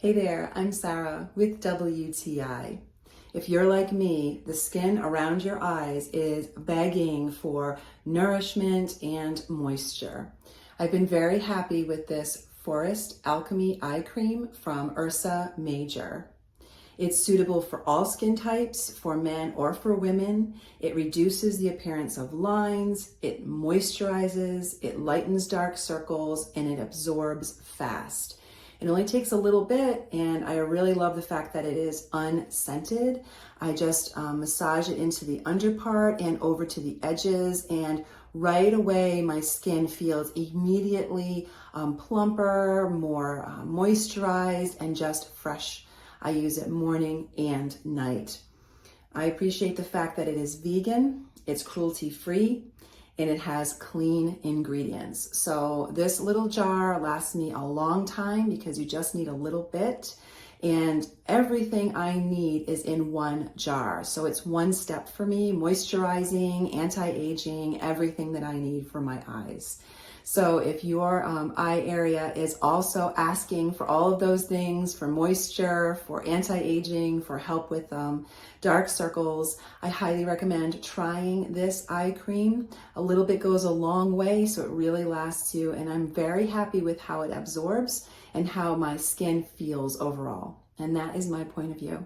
Hey there, I'm Sarah with WTI. If you're like me, the skin around your eyes is begging for nourishment and moisture. I've been very happy with this Forest Alchemy eye cream from Ursa Major. It's suitable for all skin types, for men or for women. It reduces the appearance of lines, it moisturizes, it lightens dark circles, and it absorbs fast. It only takes a little bit, and I really love the fact that it is unscented. I just massage it into the under part and over to the edges, and right away my skin feels immediately plumper, more moisturized, and just fresh. I use it morning and night. I appreciate the fact that it is vegan, it's cruelty-free, and it has clean ingredients. So this little jar lasts me a long time because you just need a little bit, and everything I need is in one jar. So it's one step for me: moisturizing, anti-aging, everything that I need for my eyes. So if your eye area is also asking for all of those things, for moisture, for anti-aging, for help with dark circles, I highly recommend trying this eye cream. A little bit goes a long way, so it really lasts you, and I'm very happy with how it absorbs and how my skin feels overall. And that is my point of view.